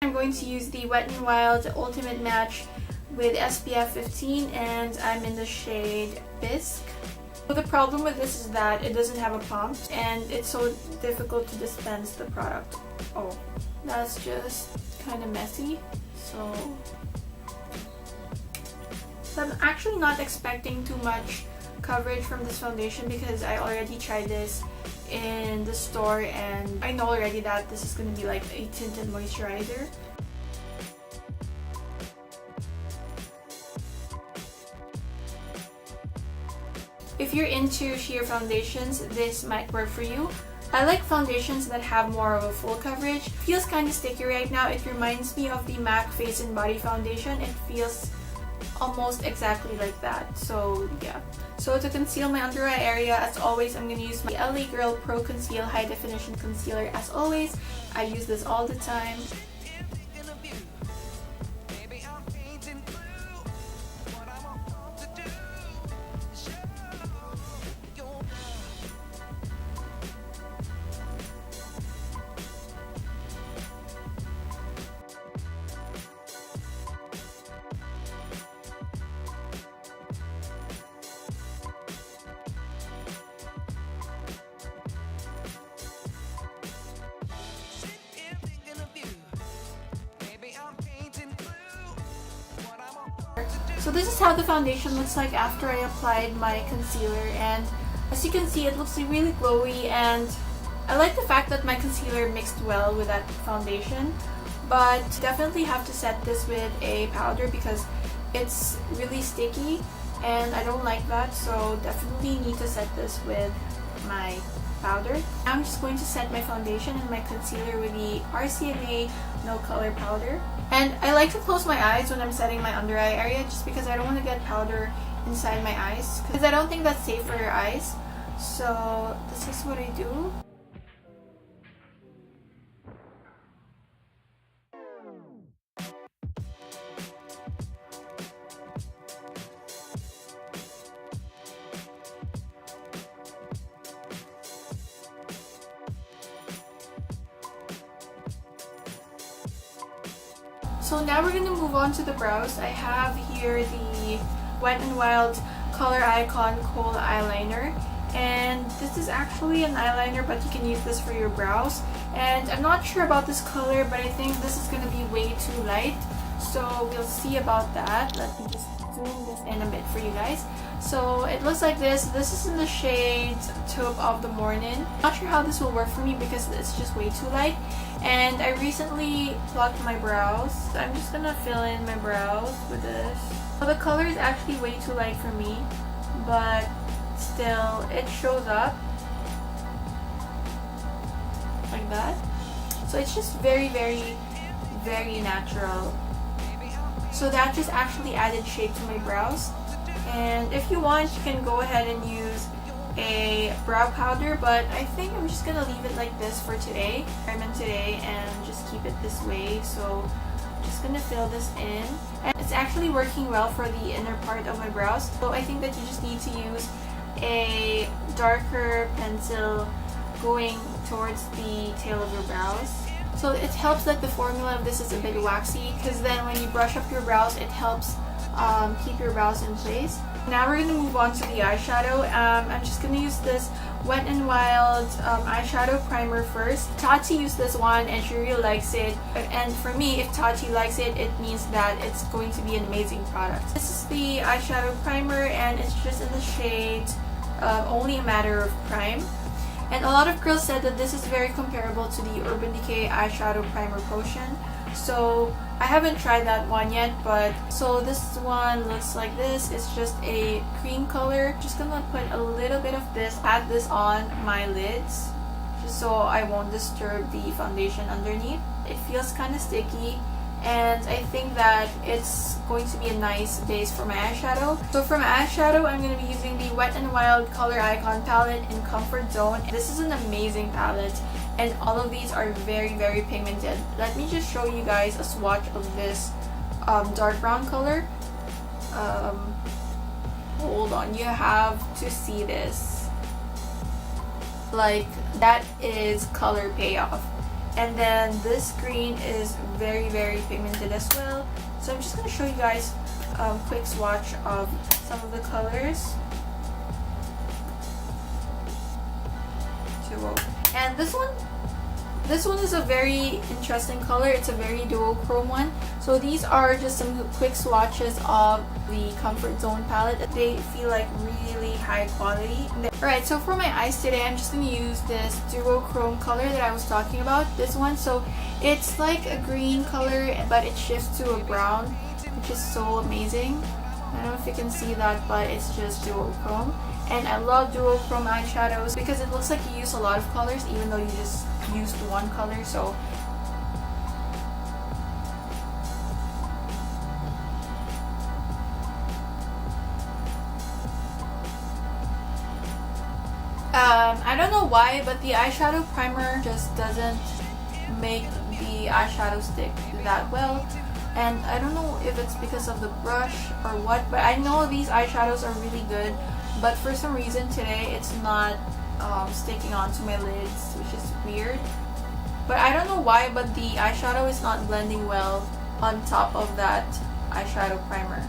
I'm going to use the Wet n Wild Ultimate Match with SPF 15 and I'm in the shade Bisque. So the problem with this is that it doesn't have a pump and it's so difficult to dispense the product. Oh, that's just kind of messy. So I'm actually not expecting too much coverage from this foundation because I already tried this in the store and I know already that this is going to be like a tinted moisturizer. If you're into sheer foundations, this might work for you. I like foundations that have more of a full coverage. It feels kind of sticky right now. It reminds me of the MAC Face and Body Foundation. It feels almost exactly like that. So yeah. So to conceal my under eye area, as always, I'm going to use my LA Girl Pro Conceal High Definition Concealer. As always, I use this all the time. So this is how the foundation looks like after I applied my concealer, and as you can see, it looks really glowy, and I like the fact that my concealer mixed well with that foundation, but definitely have to set this with a powder because it's really sticky and I don't like that, so definitely need to set this with my powder. I'm just going to set my foundation and my concealer with the RCMA No Color Powder. And I like to close my eyes when I'm setting my under eye area just because I don't want to get powder inside my eyes because I don't think that's safe for your eyes. So this is what I do. So now we're going to move on to the brows. I have here the Wet n Wild Color Icon Kohl Eyeliner. And this is actually an eyeliner, but you can use this for your brows. And I'm not sure about this color, but I think this is going to be way too light. So we'll see about that. Let me just zoom this in a bit for you guys. So it looks like this. This is in the shade Taupe of the Morning. Not sure how this will work for me because it's just way too light. And I recently plucked my brows. So I'm just gonna fill in my brows with this. So the color is actually way too light for me, but still it shows up like that. So it's just very natural. So that just actually added shape to my brows. And if you want, you can go ahead and use a brow powder, but I think I'm just gonna leave it like this for today. I'm in today and just keep it this way. So I'm just gonna fill this in, and it's actually working well for the inner part of my brows. So I think that you just need to use a darker pencil going towards the tail of your brows. So it helps that the formula of this is a bit waxy, because then when you brush up your brows, it helps keep your brows in place. Now we're going to move on to the eyeshadow. I'm just going to use this Wet n Wild eyeshadow primer first. Tati used this one and she really likes it. And for me, if Tati likes it, it means that it's going to be an amazing product. This is the eyeshadow primer and it's just in the shade Only a Matter of Prime. And a lot of girls said that this is very comparable to the Urban Decay eyeshadow primer potion. So I haven't tried that one yet, but so this one looks like this. It's just a cream color. Just gonna put a little bit of this, add this on my lids just so I won't disturb the foundation underneath. It feels kind of sticky, and I think that it's going to be a nice base for my eyeshadow. So for my eyeshadow, I'm going to be using the Wet n Wild Color Icon palette in Comfort Zone. This is an amazing palette, and all of these are very pigmented. Let me just show you guys a swatch of this dark brown color. Hold on, you have to see this. Like, that is color payoff. And then this green is very, very pigmented as well. So I'm just going to show you guys a quick swatch of some of the colors. And this one is a very interesting color. It's a very duochrome one. So these are just some quick swatches of the Comfort Zone palette. They feel like really high quality. Alright, so for my eyes today, I'm just going to use this duochrome color that I was talking about. This one, so it's like a green color, but it shifts to a brown, which is so amazing. I don't know if you can see that, but it's just duochrome. And I love duochrome eyeshadows because it looks like you use a lot of colors even though you just used one color. So I don't know why, but the eyeshadow primer just doesn't make the eyeshadow stick that well. And I don't know if it's because of the brush or what, but I know these eyeshadows are really good. But for some reason today it's not sticking onto my lids, which is weird. But I don't know why, but the eyeshadow is not blending well on top of that eyeshadow primer.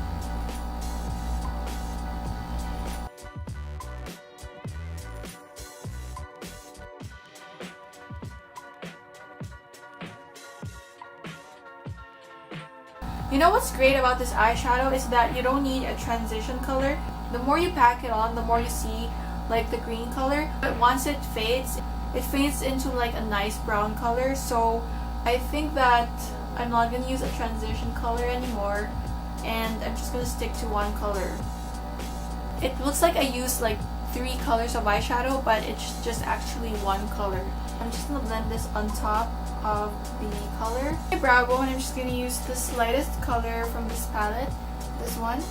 You know what's great about this eyeshadow is that you don't need a transition color. The more you pack it on, the more you see like the green color. But once it fades into like a nice brown color. So I think that I'm not going to use a transition color anymore, and I'm just going to stick to one color. It looks like I used like 3 colors of eyeshadow, but it's just actually one color. I'm just going to blend this on top of the color. My brow bone, I'm just going to use the lightest color from this palette, this one.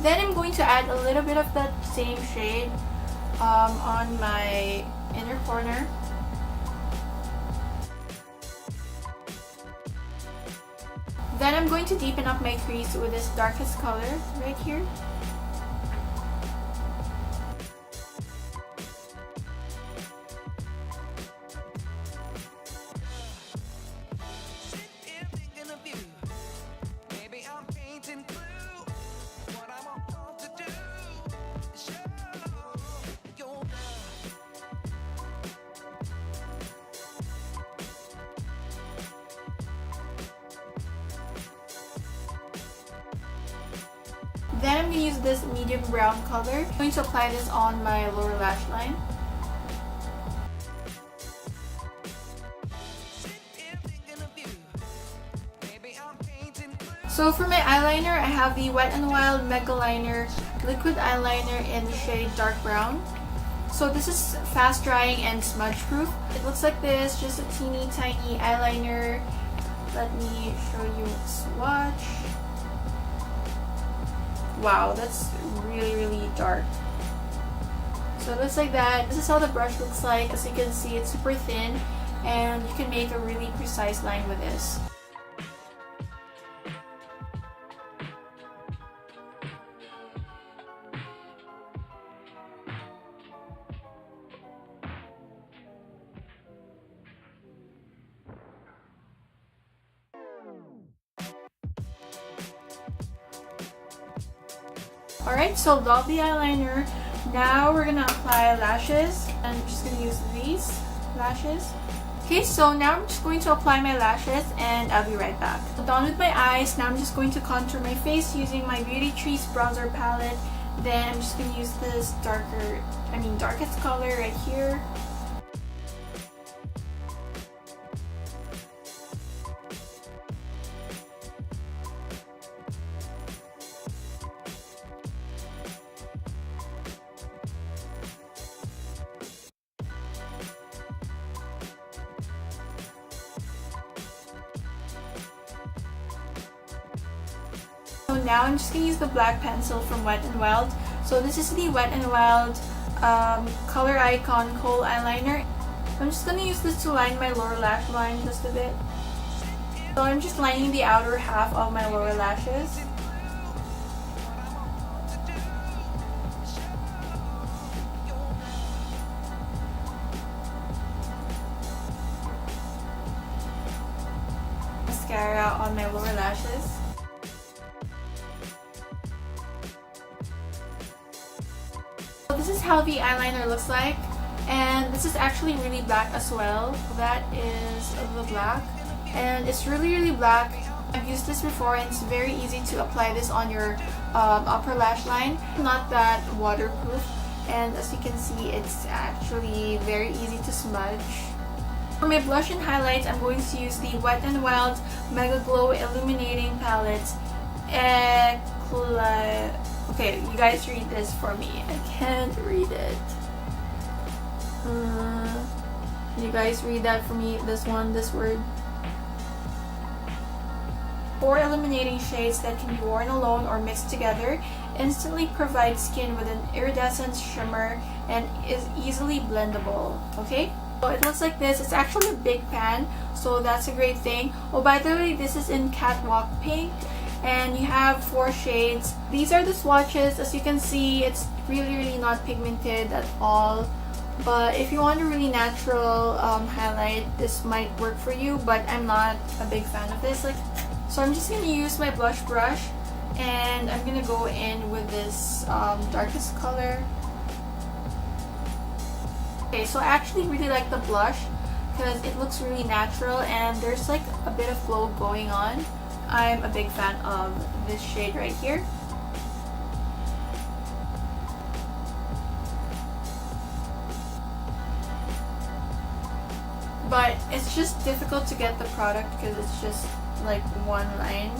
Then I'm going to add a little bit of that same shade on my inner corner. Then I'm going to deepen up my crease with this darkest color right here. Then I'm going to use this medium brown color. I'm going to apply this on my lower lash line. So for my eyeliner, I have the Wet n Wild Mega Liner liquid eyeliner in the shade dark brown. So this is fast drying and smudge proof. It looks like this, just a teeny tiny eyeliner. Let me show you a swatch. Wow, that's really dark. So it looks like that. This is how the brush looks like. As you can see, it's super thin and you can make a really precise line with this. Alright, so love the eyeliner. Now we're gonna apply lashes. I'm just gonna use these lashes. Okay, so now I'm just going to apply my lashes and I'll be right back. So done with my eyes. Now I'm just going to contour my face using my Beauty Trees bronzer palette. Then I'm just gonna use this darkest color right here. So now I'm just going to use the black pencil from Wet n Wild. So this is the Wet n Wild Color Icon Kohl Eyeliner. I'm just gonna use this to line my lower lash line just a bit. So I'm just lining the outer half of my lower lashes. Mascara on my lower lashes. So this is how the eyeliner looks like, and this is actually really black as well. That is the black, and it's really black. I've used this before and it's very easy to apply this on your upper lash line. Not that waterproof, and as you can see, it's actually very easy to smudge. For my blush and highlights, I'm going to use the Wet n Wild Mega Glow Illuminating Palette. Okay, you guys read this for me. I can't read it. You guys read that for me, this word. 4 illuminating shades that can be worn alone or mixed together, instantly provide skin with an iridescent shimmer and is easily blendable. Okay? So it looks like this. It's actually a big pan, so that's a great thing. Oh, by the way, this is in Catwalk Pink, and you have 4 shades. These are the swatches. As you can see, it's really not pigmented at all. But if you want a really natural highlight, this might work for you, but I'm not a big fan of this. So I'm just going to use my blush brush, and I'm going to go in with this darkest color. Okay, so I actually really like the blush because it looks really natural and there's like a bit of glow going on. I'm a big fan of this shade right here. But it's just difficult to get the product because it's just like one line.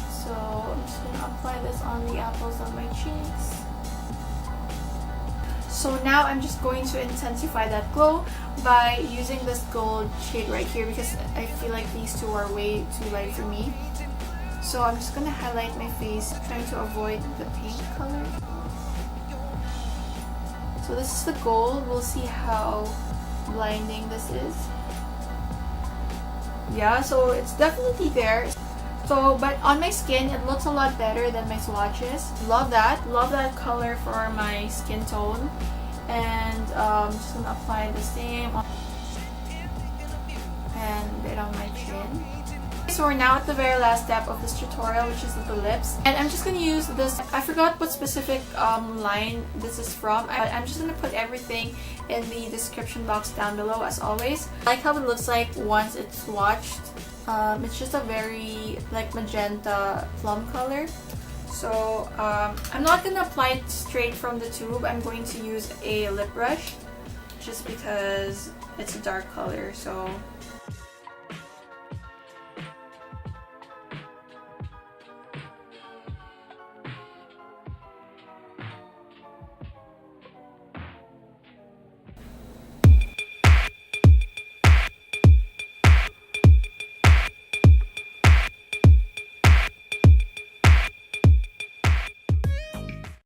So I'm just going to apply this on the apples of my cheeks. So now I'm just going to intensify that glow by using this gold shade right here because I feel like these two are way too light for me. So I'm just going to highlight my face, trying to avoid the pink color. So this is the gold. We'll see how blinding this is. Yeah, so it's definitely there. So, but on my skin, it looks a lot better than my swatches. Love that color for my skin tone. And I'm just gonna apply the same and a bit on my chin. So we're now at the very last step of this tutorial, which is the lips. And I'm just gonna use this. I forgot what specific line this is from. I'm just gonna put everything in the description box down below as always. I like how it looks like once it's swatched. It's just a very like magenta plum color. So I'm not going to apply it straight from the tube. I'm going to use a lip brush just because it's a dark color. So